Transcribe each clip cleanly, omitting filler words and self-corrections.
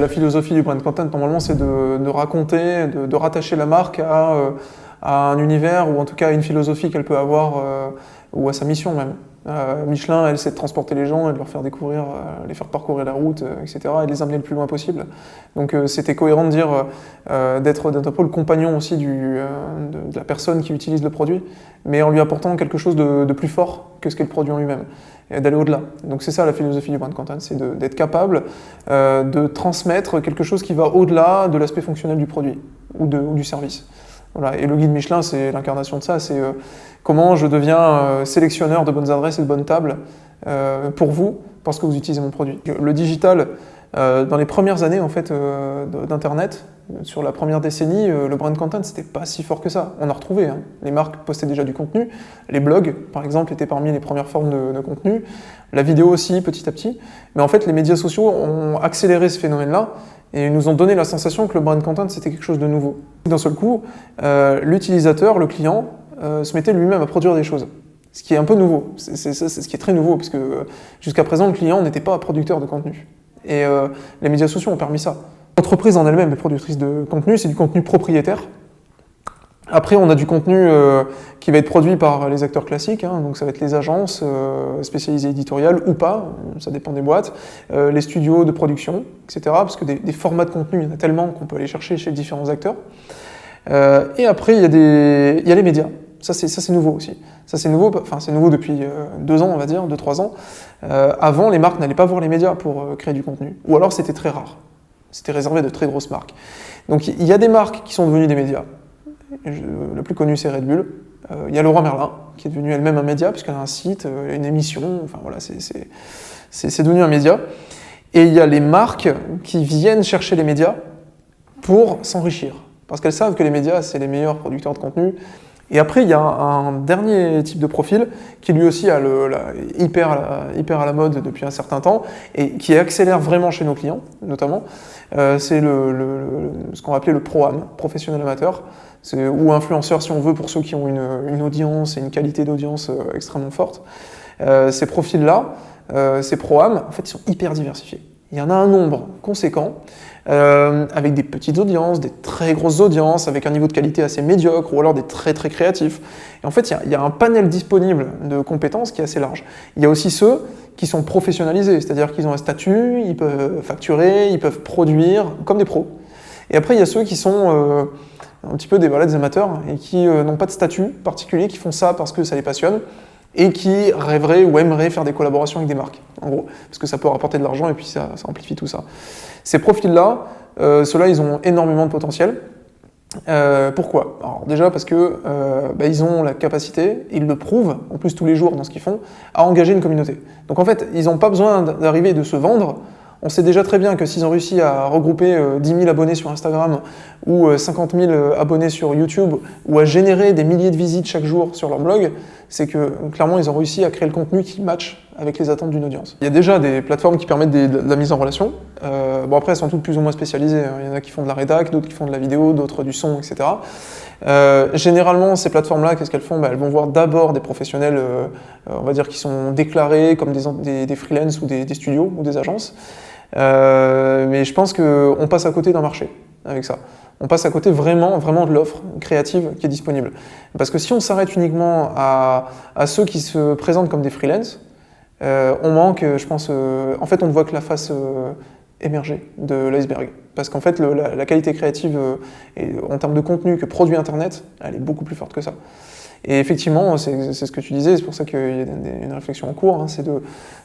La philosophie du brand content, normalement, c'est de raconter, de rattacher la marque à un univers ou en tout cas à une philosophie qu'elle peut avoir ou à sa mission même. Michelin, elle, c'est de transporter les gens et de leur faire découvrir, les faire parcourir la route, etc. et de les amener le plus loin possible. Donc c'était cohérent de dire d'être un peu le compagnon aussi de la personne qui utilise le produit, mais en lui apportant quelque chose de plus fort que ce qu'est le produit en lui-même, et d'aller au-delà. Donc c'est ça la philosophie du brand content, c'est d'être capable de transmettre quelque chose qui va au-delà de l'aspect fonctionnel du produit ou du service. Voilà. Et le guide Michelin, c'est l'incarnation de ça, c'est comment je deviens sélectionneur de bonnes adresses et de bonnes tables pour vous, parce que vous utilisez mon produit. Le digital, dans les premières années en fait, d'Internet, sur la première décennie, le brand content, c'était pas si fort que ça. On a retrouvé, hein. Les marques postaient déjà du contenu, les blogs, par exemple, étaient parmi les premières formes de contenu, la vidéo aussi, petit à petit. Mais en fait, les médias sociaux ont accéléré ce phénomène-là, et nous ont donné la sensation que le brand content, c'était quelque chose de nouveau. D'un seul coup, l'utilisateur, le client, se mettait lui-même à produire des choses. Ce qui est un peu nouveau, c'est ce qui est très nouveau, parce que jusqu'à présent, le client n'était pas producteur de contenu. Et les médias sociaux ont permis ça. L'entreprise en elle-même est productrice de contenu, c'est du contenu propriétaire. Après, on a du contenu qui va être produit par les acteurs classiques, hein, donc ça va être les agences spécialisées éditoriales ou pas, ça dépend des boîtes, les studios de production, etc. Parce que des formats de contenu, il y en a tellement qu'on peut aller chercher chez différents acteurs. Et après, il y a les médias. Ça, c'est nouveau aussi. Ça, c'est nouveau, enfin, c'est nouveau depuis 2 ans, on va dire, 2-3 ans. Avant, les marques n'allaient pas voir les médias pour créer du contenu. Ou alors, c'était très rare. C'était réservé à de très grosses marques. Donc, il y a des marques qui sont devenues des médias. Le plus connu, c'est Red Bull. Il y a Leroy Merlin, qui est devenue elle-même un média, puisqu'elle a un site, une émission, enfin voilà, c'est devenu un média. Et il y a les marques qui viennent chercher les médias pour s'enrichir, parce qu'elles savent que les médias, c'est les meilleurs producteurs de contenu. Et après, il y a un dernier type de profil qui lui aussi est hyper à la mode depuis un certain temps et qui accélère vraiment chez nos clients, notamment. C'est ce qu'on va appeler le pro-am, professionnel amateur, ou influenceur si on veut, pour ceux qui ont une audience et une qualité d'audience extrêmement forte. Ces profils-là, ces pro-am, en fait, ils sont hyper diversifiés. Il y en a un nombre conséquent, avec des petites audiences, des très grosses audiences, avec un niveau de qualité assez médiocre, ou alors des très très créatifs. Et en fait, il y a un panel disponible de compétences qui est assez large. Il y a aussi ceux qui sont professionnalisés, c'est-à-dire qu'ils ont un statut, ils peuvent facturer, ils peuvent produire, comme des pros. Et après, il y a ceux qui sont un petit peu des amateurs, et qui n'ont pas de statut particulier, qui font ça parce que ça les passionne, et qui rêveraient ou aimeraient faire des collaborations avec des marques, en gros, parce que ça peut rapporter de l'argent et puis ça amplifie tout ça. Ces profils-là, ceux-là, ils ont énormément de potentiel. Pourquoi? Alors déjà parce que ils ont la capacité, ils le prouvent, en plus tous les jours dans ce qu'ils font, à engager une communauté. Donc en fait, ils n'ont pas besoin d'arriver et de se vendre. On sait déjà très bien que s'ils ont réussi à regrouper 10 000 abonnés sur Instagram ou 50 000 abonnés sur YouTube ou à générer des milliers de visites chaque jour sur leur blog, c'est que clairement ils ont réussi à créer le contenu qui match avec les attentes d'une audience. Il y a déjà des plateformes qui permettent de la mise en relation. Bon après elles sont toutes plus ou moins spécialisées. Il y en a qui font de la rédac, d'autres qui font de la vidéo, d'autres du son, etc. Généralement ces plateformes-là, qu'est-ce qu'elles font? Elles vont voir d'abord des professionnels, on va dire, qui sont déclarés comme des freelances ou des studios ou des agences. Mais je pense qu'on passe à côté d'un marché avec ça. On passe à côté vraiment de l'offre créative qui est disponible. Parce que si on s'arrête uniquement à ceux qui se présentent comme des freelances, on manque, je pense, en fait on ne voit que la face émergée de l'iceberg. Parce qu'en fait la qualité créative en termes de contenu que produit Internet, elle est beaucoup plus forte que ça. Et effectivement, c'est ce que tu disais, c'est pour ça qu'il y a une réflexion en cours, hein, c'est de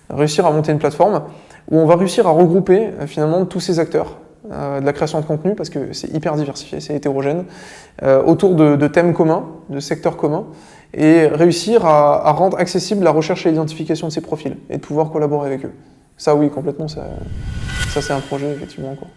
réussir à monter une plateforme où on va réussir à regrouper finalement tous ces acteurs de la création de contenu, parce que c'est hyper diversifié, c'est hétérogène, autour de thèmes communs, de secteurs communs, et réussir à rendre accessible la recherche et l'identification de ces profils, et de pouvoir collaborer avec eux. Ça oui, complètement, ça c'est un projet effectivement en cours.